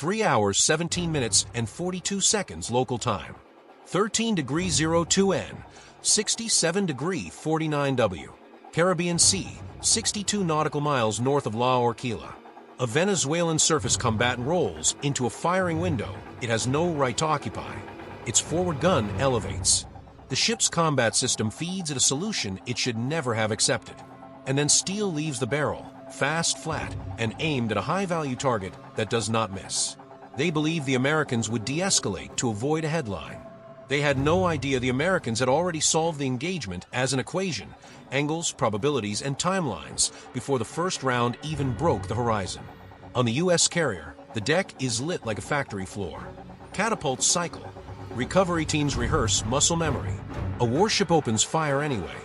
3 hours, 17 minutes, and 42 seconds local time. 13°02 N, 67°49 W. Caribbean Sea, 62 nautical miles north of La Orquilla. A Venezuelan surface combatant rolls into a firing window it has no right to occupy. Its forward gun elevates. The ship's combat system feeds it a solution it should never have accepted. And then steel leaves the barrel, fast, flat, and aimed at a high-value target that does not miss. They believed the Americans would de-escalate to avoid a headline. They had no idea the Americans had already solved the engagement as an equation, angles, probabilities, and timelines, before the first round even broke the horizon. On the U.S. carrier, the deck is lit like a factory floor. Catapults cycle. Recovery teams rehearse muscle memory. A warship opens fire anyway.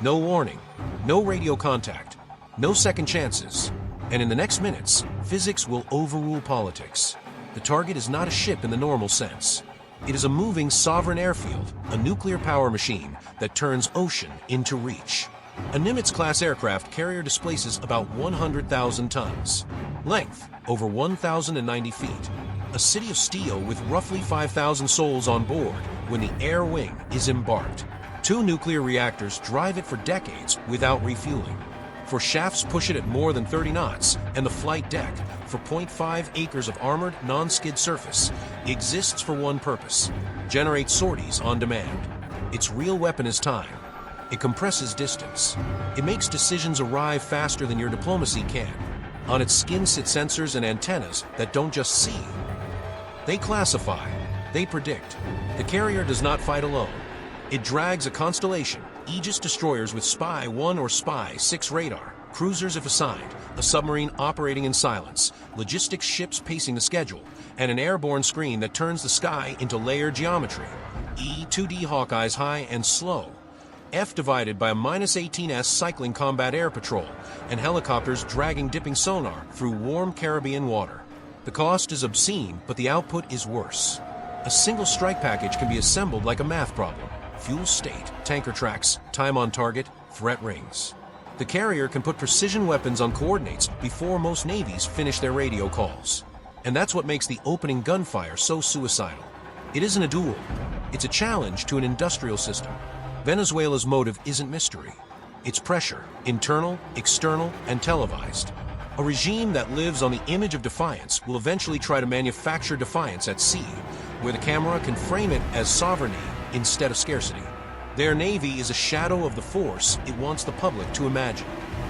No warning, no radio contact, no second chances. And in the next minutes, physics will overrule politics. The target is not a ship in the normal sense. It is a moving sovereign airfield, a nuclear power machine that turns ocean into reach. A Nimitz-class aircraft carrier displaces about 100,000 tons. Length, over 1,090 feet. A city of steel with roughly 5,000 souls on board when the air wing is embarked. 2 nuclear reactors drive it for decades without refueling. For shafts push it at more than 30 knots, and the flight deck, for 0.5 acres of armored, non-skid surface, exists for one purpose: generate sorties on demand. Its real weapon is time. It compresses distance. It makes decisions arrive faster than your diplomacy can. On its skin sit sensors and antennas that don't just see. They classify. They predict. The carrier does not fight alone. It drags a constellation, Aegis destroyers with Spy 1 or Spy 6 radar, cruisers if assigned, a submarine operating in silence, logistics ships pacing the schedule, and an airborne screen that turns the sky into layered geometry. E-2D Hawkeyes high and slow. F divided by a -18S cycling combat air patrol, and helicopters dragging dipping sonar through warm Caribbean water. The cost is obscene, but the output is worse. A single strike package can be assembled like a math problem. Fuel state, tanker tracks, time on target, threat rings. The carrier can put precision weapons on coordinates before most navies finish their radio calls. And that's what makes the opening gunfire so suicidal. It isn't a duel. It's a challenge to an industrial system. Venezuela's motive isn't mystery. It's pressure, internal, external, and televised. A regime that lives on the image of defiance will eventually try to manufacture defiance at sea, where the camera can frame it as sovereignty instead of scarcity. Their navy is a shadow of the force it wants the public to imagine.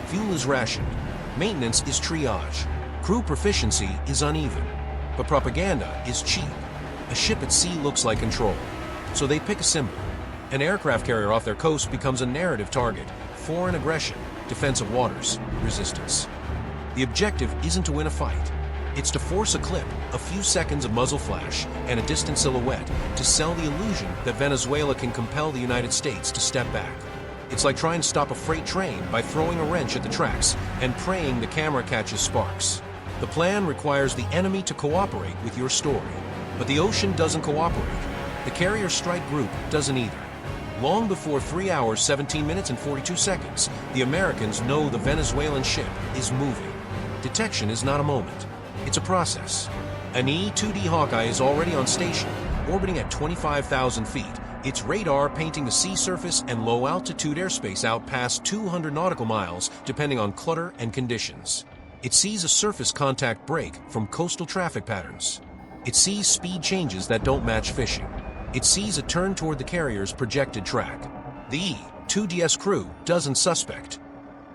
Fuel is rationed. Maintenance is triage. Crew proficiency is uneven. But propaganda is cheap. A ship at sea looks like control. So they pick a symbol. An aircraft carrier off their coast becomes a narrative target. Foreign aggression, defensive waters, resistance. The objective isn't to win a fight. It's to force a clip, a few seconds of muzzle flash, and a distant silhouette to sell the illusion that Venezuela can compel the United States to step back. It's like trying to stop a freight train by throwing a wrench at the tracks and praying the camera catches sparks. The plan requires the enemy to cooperate with your story. But the ocean doesn't cooperate. The carrier strike group doesn't either. Long before 3 hours, 17 minutes, and 42 seconds, the Americans know the Venezuelan ship is moving. Detection is not a moment. It's a process. An E-2D Hawkeye is already on station, orbiting at 25,000 feet, its radar painting the sea surface and low-altitude airspace out past 200 nautical miles, depending on clutter and conditions. It sees a surface contact break from coastal traffic patterns. It sees speed changes that don't match fishing. It sees a turn toward the carrier's projected track. The E-2DS crew doesn't suspect.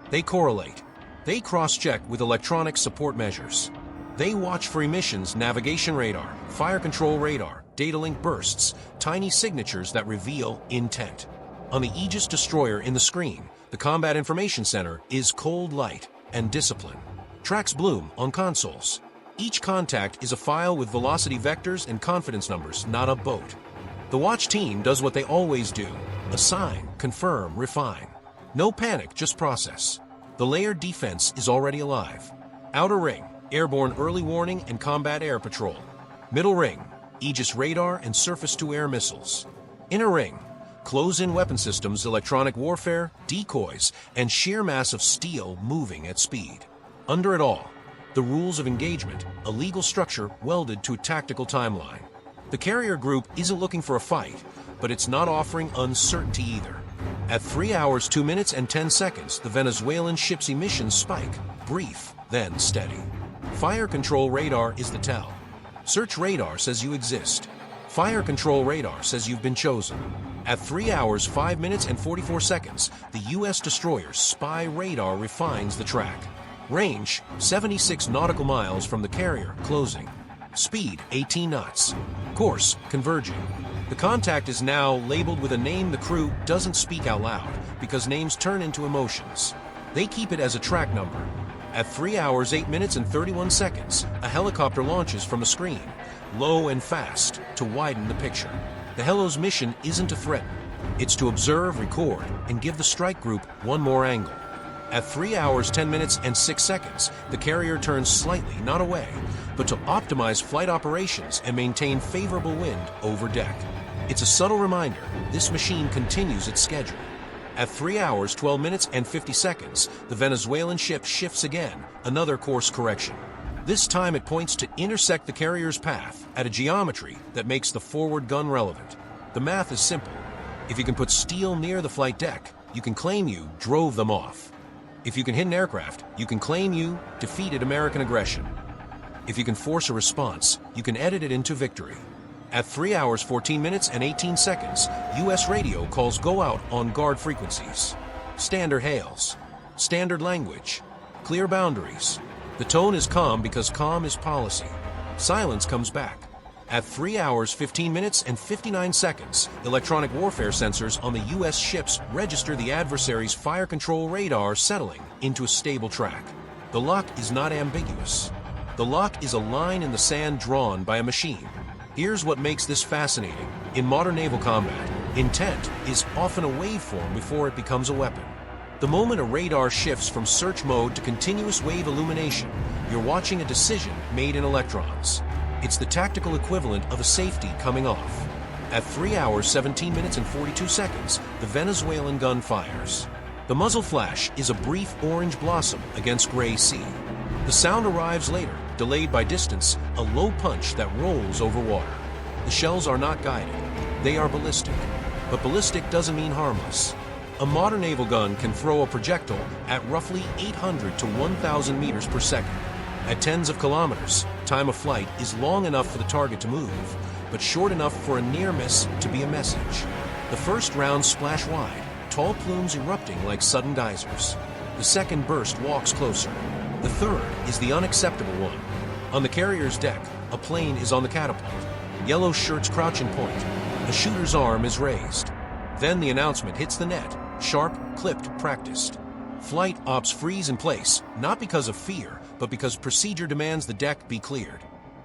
They correlate. They cross-check with electronic support measures. They watch for emissions, navigation radar, fire control radar, data link bursts, tiny signatures that reveal intent. On the Aegis destroyer in the screen, the Combat Information Center is cold light and discipline. Tracks bloom on consoles. Each contact is a file with velocity vectors and confidence numbers, not a boat. The watch team does what they always do: assign, confirm, refine. No panic, just process. The layered defense is already alive. Outer ring, airborne early warning and combat air patrol. Middle ring, Aegis radar and surface-to-air missiles. Inner ring, close-in weapon systems, electronic warfare, decoys, and sheer mass of steel moving at speed. Under it all, The rules of engagement, a legal structure welded to a tactical timeline. The carrier group isn't looking for a fight, but it's not offering uncertainty either. At 3 hours, 2 minutes, and 10 seconds, the Venezuelan ship's emissions spike, brief, then steady. Fire control radar is the tell. Search radar says you exist. Fire control radar says you've been chosen. At 3 hours, 5 minutes, and 44 seconds, the U.S. destroyer's spy radar refines the track. Range, 76 nautical miles from the carrier, closing. Speed, 18 knots. Course, converging. The contact is now labeled with a name the crew doesn't speak out loud, because names turn into emotions. They keep it as a track number. At 3 hours, 8 minutes, and 31 seconds, a helicopter launches from a screen, low and fast, to widen the picture. The Helo's mission isn't to threaten. It's to observe, record, and give the strike group one more angle. At 3 hours, 10 minutes, and 6 seconds, the carrier turns slightly, not away, but to optimize flight operations and maintain favorable wind over deck. It's a subtle reminder, this machine continues its schedule. At 3 hours, 12 minutes, and 50 seconds, the Venezuelan ship shifts again, another course correction. This time it points to intersect the carrier's path at a geometry that makes the forward gun relevant. The math is simple. If you can put steel near the flight deck, you can claim you drove them off. If you can hit an aircraft, you can claim you defeated American aggression. If you can force a response, you can edit it into victory. At 3 hours, 14 minutes, and 18 seconds, U.S. radio calls go out on guard frequencies. Standard hails. Standard language. Clear boundaries. The tone is calm because calm is policy. Silence comes back. At 3 hours, 15 minutes, and 59 seconds, electronic warfare sensors on the U.S. ships register the adversary's fire control radar settling into a stable track. The lock is not ambiguous. The lock is a line in the sand drawn by a machine. Here's what makes this fascinating. In modern naval combat, intent is often a waveform before it becomes a weapon. The moment a radar shifts from search mode to continuous wave illumination, you're watching a decision made in electrons. It's the tactical equivalent of a safety coming off. At 3 hours, 17 minutes, and 42 seconds, the Venezuelan gun fires. The muzzle flash is a brief orange blossom against gray sea. The sound arrives later, delayed by distance, a low punch that rolls over water. The shells are not guided. They are ballistic. But ballistic doesn't mean harmless. A modern naval gun can throw a projectile at roughly 800 to 1,000 meters per second. At tens of kilometers, time of flight is long enough for the target to move, but short enough for a near miss to be a message. The first rounds splash wide, tall plumes erupting like sudden geysers. The second burst walks closer. The third is the unacceptable one. On the carrier's deck, a plane is on the catapult. Yellow shirts crouch in point. A shooter's arm is raised. Then the announcement hits the net, sharp, clipped, practiced. Flight ops freeze in place, not because of fear, but because procedure demands the deck be cleared.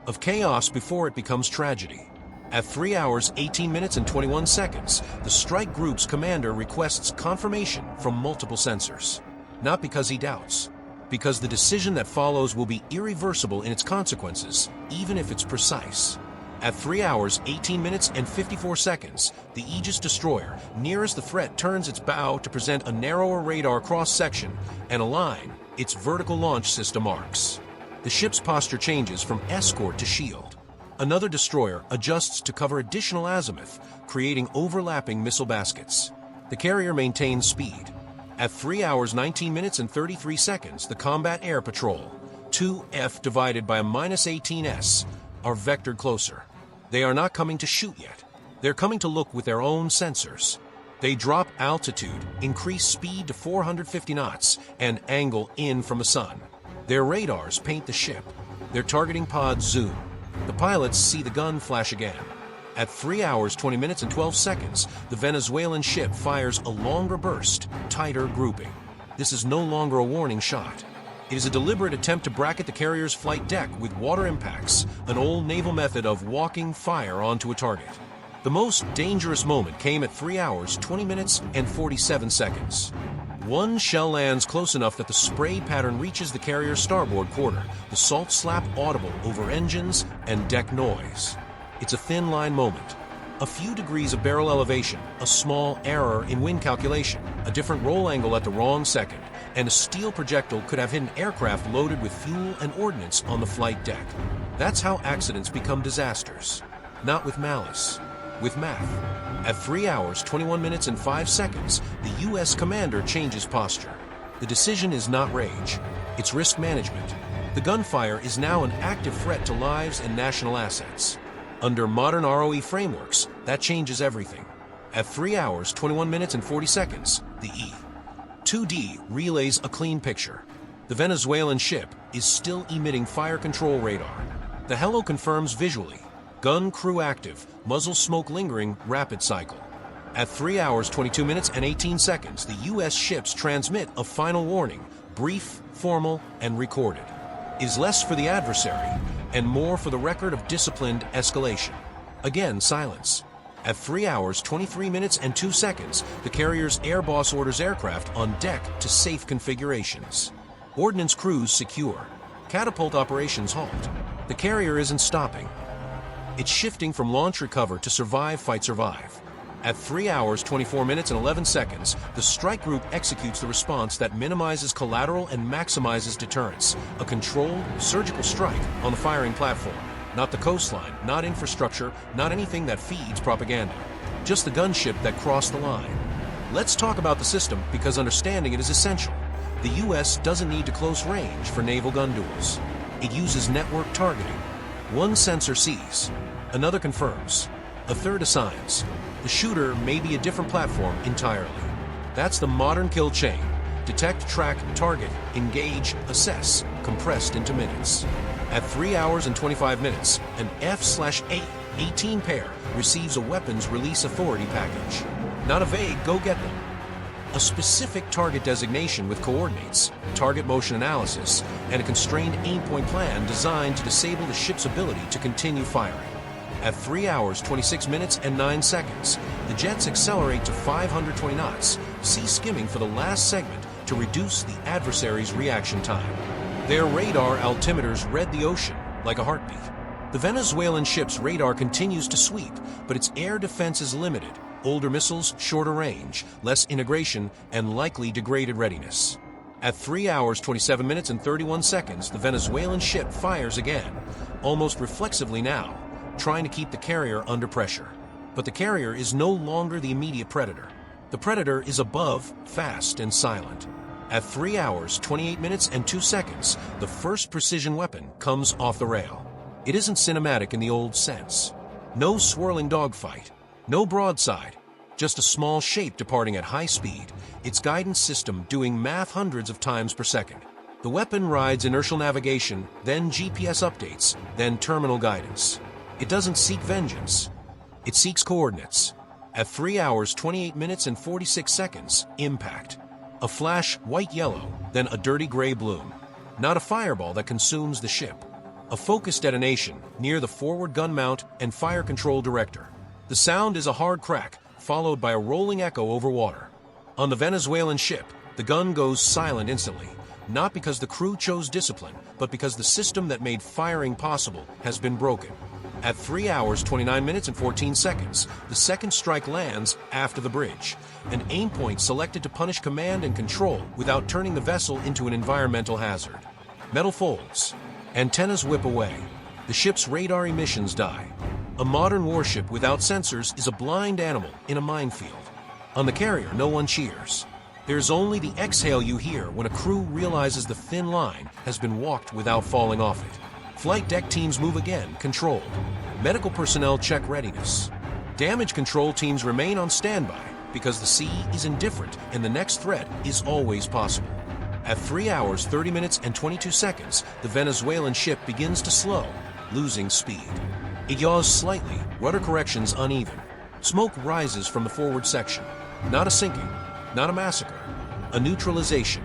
Of chaos before it becomes tragedy. At 3 hours, 18 minutes, and 21 seconds, the strike group's commander requests confirmation from multiple sensors. Not because he doubts, because the decision that follows will be irreversible in its consequences, even if it's precise. At 3 hours, 18 minutes, and 54 seconds, the Aegis destroyer nearest the threat turns its bow to present a narrower radar cross-section and align its vertical launch system arcs. The ship's posture changes from escort to shield. Another destroyer adjusts to cover additional azimuth, creating overlapping missile baskets. The carrier maintains speed. At 3 hours, 19 minutes, and 33 seconds, the Combat Air Patrol, 2F divided by a -18S, are vectored closer. They are not coming to shoot yet. They're coming to look with their own sensors. They drop altitude, increase speed to 450 knots, and angle in from the sun. Their radars paint the ship. Their targeting pods zoom. The pilots see the gun flash again. At 3 hours, 20 minutes, and 12 seconds, the Venezuelan ship fires a longer burst, tighter grouping. This is no longer a warning shot. It is a deliberate attempt to bracket the carrier's flight deck with water impacts, an old naval method of walking fire onto a target. The most dangerous moment came at 3 hours, 20 minutes, and 47 seconds. One shell lands close enough that the spray pattern reaches the carrier's starboard quarter, the salt slap audible over engines and deck noise. It's a thin line moment. A few degrees of barrel elevation, a small error in wind calculation, a different roll angle at the wrong second, and a steel projectile could have hit an aircraft loaded with fuel and ordnance on the flight deck. That's how accidents become disasters. Not with malice, with math. At 3 hours, 21 minutes and 5 seconds, the U.S. commander changes posture. The decision is not rage, it's risk management. The gunfire is now an active threat to lives and national assets. Under modern ROE frameworks, that changes everything. At 3 hours, 21 minutes and 40 seconds, the E-2D relays a clean picture. The Venezuelan ship is still emitting fire control radar. The helo confirms visually. Gun crew active, muzzle smoke lingering, rapid cycle. At 3 hours, 22 minutes and 18 seconds, the U.S. ships transmit a final warning, brief, formal, and recorded. It is less for the adversary and more for the record of disciplined escalation. Again, silence. At 3 hours, 23 minutes and 2 seconds, the carrier's air boss orders aircraft on deck to safe configurations. Ordnance crews secure. Catapult operations halt. The carrier isn't stopping. It's shifting from launch recover to survive fight survive. At 3 hours, 24 minutes and 11 seconds, the strike group executes the response that minimizes collateral and maximizes deterrence. A controlled, surgical strike on the firing platform. Not the coastline, not infrastructure, not anything that feeds propaganda. Just the gunship that crossed the line. Let's talk about the system because understanding it is essential. The U.S. doesn't need to close range for naval gun duels. It uses network targeting. One sensor sees, another confirms, a third assigns. The shooter may be a different platform entirely. That's the modern kill chain. Detect, track, target, engage, assess, compressed into minutes. At 3 hours and 25 minutes, an F/A 18 pair receives a weapons release authority package. Not a vague go get them. A specific target designation with coordinates, target motion analysis, and a constrained aim point plan designed to disable the ship's ability to continue firing. At 3 hours, 26 minutes and 9 seconds, the jets accelerate to 520 knots, cease skimming for the last segment to reduce the adversary's reaction time. Their radar altimeters read the ocean like a heartbeat. The Venezuelan ship's radar continues to sweep, but its air defense is limited. Older missiles, shorter range, less integration, and likely degraded readiness. At 3 hours, 27 minutes and 31 seconds, the Venezuelan ship fires again, almost reflexively now, trying to keep the carrier under pressure. But the carrier is no longer the immediate predator. The predator is above, fast, and silent. At 3 hours, 28 minutes and 2 seconds, the first precision weapon comes off the rail. It isn't cinematic in the old sense. No swirling dogfight, no broadside, just a small shape departing at high speed, its guidance system doing math hundreds of times per second. The weapon rides inertial navigation, then GPS updates, then terminal guidance. It doesn't seek vengeance. It seeks coordinates. At 3 hours, 28 minutes and 46 seconds, impact. A flash white-yellow, then a dirty gray-blue. Not a fireball that consumes the ship. A focused detonation near the forward gun mount and fire control director. The sound is a hard crack, followed by a rolling echo over water. On the Venezuelan ship, the gun goes silent instantly, not because the crew chose discipline, but because the system that made firing possible has been broken. At 3 hours, 29 minutes and 14 seconds, the second strike lands after the bridge, an aim point selected to punish command and control without turning the vessel into an environmental hazard. Metal folds. Antennas whip away. The ship's radar emissions die. A modern warship without sensors is a blind animal in a minefield. On the carrier, no one cheers. There's only the exhale you hear when a crew realizes the thin line has been walked without falling off it. Flight deck teams move again, controlled. Medical personnel check readiness. Damage control teams remain on standby because the sea is indifferent and the next threat is always possible. At 3 hours, 30 minutes and 22 seconds, the Venezuelan ship begins to slow, losing speed. It yaws slightly, rudder corrections uneven. Smoke rises from the forward section. Not a sinking, not a massacre, a neutralization.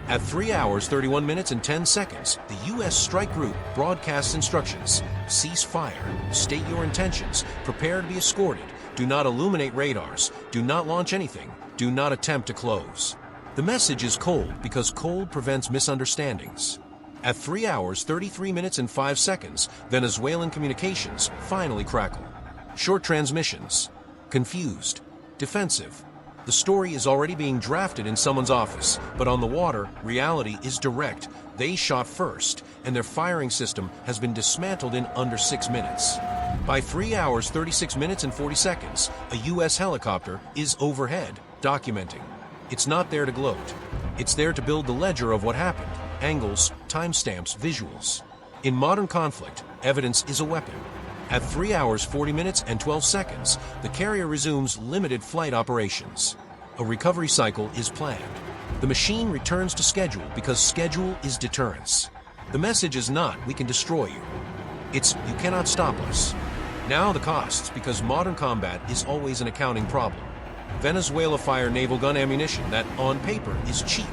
At 3 hours, 31 minutes and 10 seconds, the U.S. strike group broadcasts instructions. Cease fire, state your intentions, prepare to be escorted, do not illuminate radars, do not launch anything, do not attempt to close. The message is cold because cold prevents misunderstandings. At 3 hours, 33 minutes and 5 seconds, Venezuelan communications finally crackle. Short transmissions. Confused. Defensive. The story is already being drafted in someone's office, but on the water, reality is direct. They shot first, and their firing system has been dismantled in under 6 minutes. By 3 hours, 36 minutes, and 40 seconds, a U.S. helicopter is overhead, documenting. It's not there to gloat. It's there to build the ledger of what happened. Angles, timestamps, visuals. In modern conflict, evidence is a weapon. At 3 hours, 40 minutes, and 12 seconds, the carrier resumes limited flight operations. A recovery cycle is planned. The machine returns to schedule because schedule is deterrence. The message is not, we can destroy you. It's, you cannot stop us. Now the costs, because modern combat is always an accounting problem. Venezuela fire naval gun ammunition that, on paper, is cheap.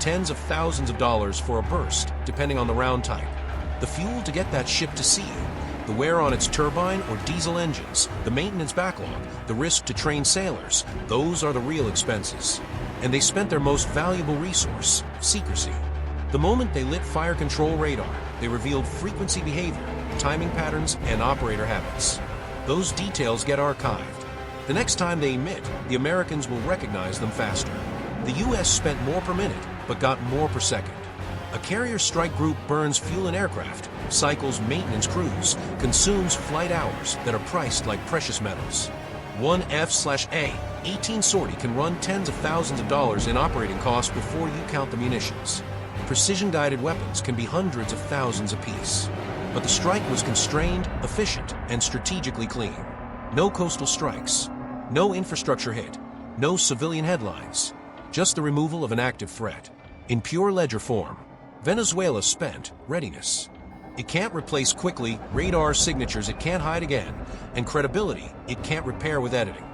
Tens of thousands of dollars for a burst, depending on the round type. The fuel to get that ship to sea, the wear on its turbine or diesel engines, the maintenance backlog, the risk to train sailors, those are the real expenses. And they spent their most valuable resource, secrecy. The moment they lit fire control radar, they revealed frequency behavior, timing patterns, and operator habits. Those details get archived. The next time they emit, the Americans will recognize them faster. The U.S. spent more per minute, but got more per second. A carrier strike group burns fuel and aircraft, cycles maintenance crews, consumes flight hours that are priced like precious metals. One F/A 18 sortie can run tens of thousands of dollars in operating costs before you count the munitions. Precision-guided weapons can be hundreds of thousands apiece. But the strike was constrained, efficient, and strategically clean. No coastal strikes, no infrastructure hit, no civilian headlines, just the removal of an active threat. In pure ledger form, Venezuela spent readiness. It can't replace quickly, radar signatures it can't hide again, and credibility it can't repair with editing.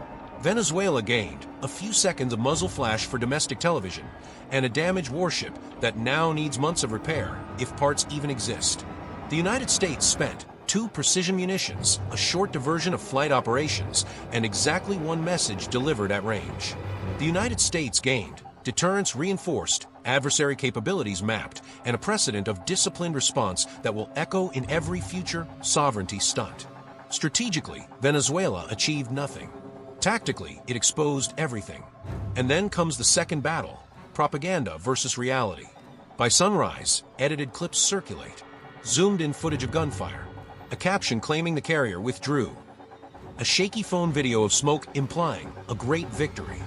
Venezuela gained a few seconds of muzzle flash for domestic television and a damaged warship that now needs months of repair, if parts even exist. The United States spent 2 precision munitions, a short diversion of flight operations, and exactly one message delivered at range. The United States gained deterrence reinforced, adversary capabilities mapped, and a precedent of disciplined response that will echo in every future sovereignty stunt. Strategically, Venezuela achieved nothing. Tactically, it exposed everything. And then comes the second battle, propaganda versus reality. By sunrise, edited clips circulate. Zoomed-in footage of gunfire. A caption claiming the carrier withdrew. A shaky phone video of smoke implying a great victory.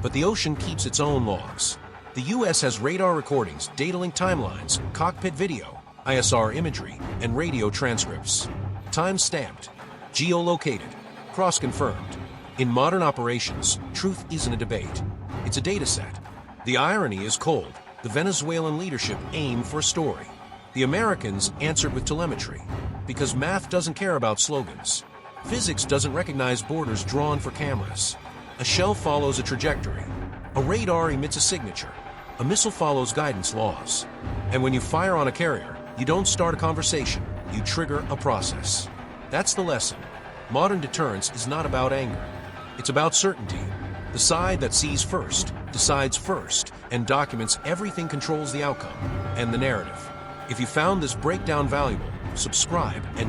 But the ocean keeps its own logs. The U.S. has radar recordings, data link timelines, cockpit video, ISR imagery, and radio transcripts. Time-stamped, geolocated, cross-confirmed. In modern operations, truth isn't a debate. It's a data set. The irony is cold. The Venezuelan leadership aimed for a story. The Americans answered with telemetry, because math doesn't care about slogans. Physics doesn't recognize borders drawn for cameras. A shell follows a trajectory. A radar emits a signature. A missile follows guidance laws. And when you fire on a carrier, you don't start a conversation, you trigger a process. That's the lesson. Modern deterrence is not about anger. It's about certainty. The side that sees first, decides first, and documents everything controls the outcome and the narrative. If you found this breakdown valuable, subscribe and